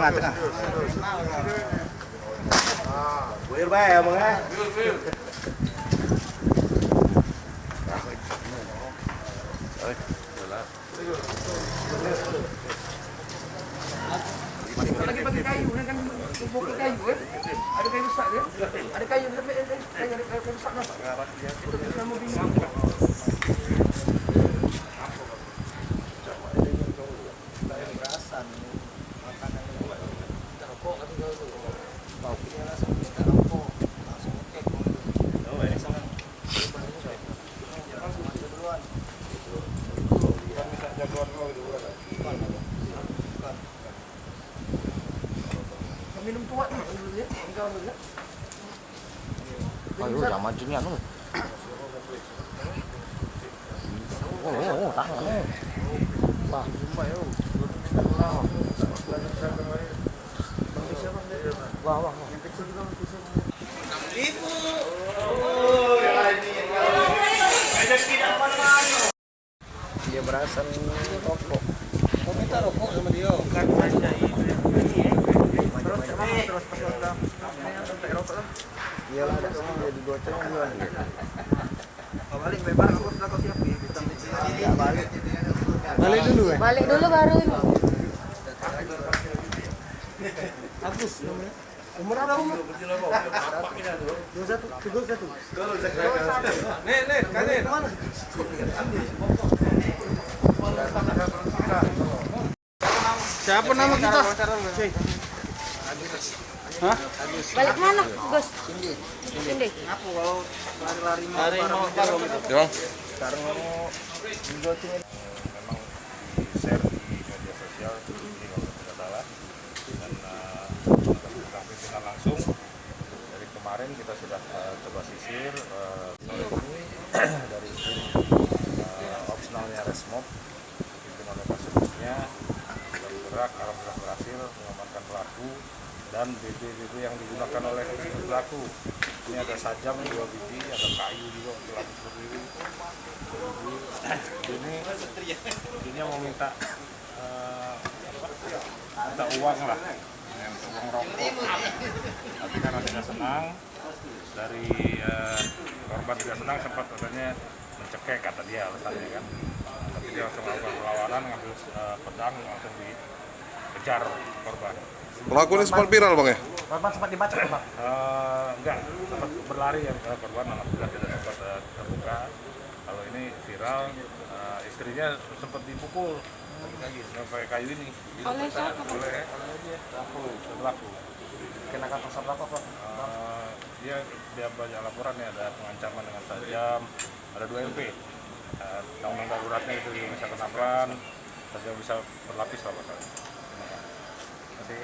Tengah. Buyur bae ya, Bang. Lagi pakai kayu kan tumpuk kayu kan. Ada kayu besar ya. Ada kayu besar nah. Itu bisa mau bingung. Minum tua nih dulu ya. Enggak dulu ya. Ayo jangan mancingnya nu. Oh, tangan. Wah, sumpah yo. Wah. Ibu. Oh, ya ini. Ada tidak mana-mana. Dia berasa rokok. Kau minta rokok sama dia. Bukan saja itu ini. Terus Iyalah ada semua dia digoceng duluan. balik lebar aku sudah kau siap ya. Enggak balik. Balik dulu ya. Balik dulu baru ini. Agus namanya. Umur berapa umur? 21. Nih, kanin. Siapa nama kita? Hah? Balik mana, Gus? Sini. Aku kalau lari mau kalau gitu. Dong. Sekarang mau digoceng. Memang di-share di media sosial ini kalau tidak salah dan sudah pimpinan langsung dari kemarin kita sudah coba sisir dari tim opsionalnya Resmob dipimpin oleh Kasubagnya dan bergerak alhamdulillah berhasil mengamankan pelaku dan BB yang digunakan oleh pelaku. Ini ada sajam 2 biji, ada kayu juga untuk lapis berdiri. Ini mau minta uang lah, minta uang rokok. Tapi karena tidak senang, dari korban tidak senang sempat katanya mencekek kata dia alasannya kan. Tapi dia langsung melakukan perlawanan, ngambil pedang langsung dikejar korban. Pelaku ini sempat viral bang ya? Korban sempat dibaca Bang. Enggak, sempat berlari yang korban alhamdulillah tidak sempat terbuka. Kalau ini viral, istrinya sempat dipukul pakai kayu ini. Oleh siapa? Oleh dia, pelaku. Kenakan pasal berapa Pak? Dia banyak laporan ya, ada pengancaman dengan tajam, ada 2 MP. Undang-undang daruratnya itu bisa kenakan, tajam bisa berlapis lah masalah. Terima kasih.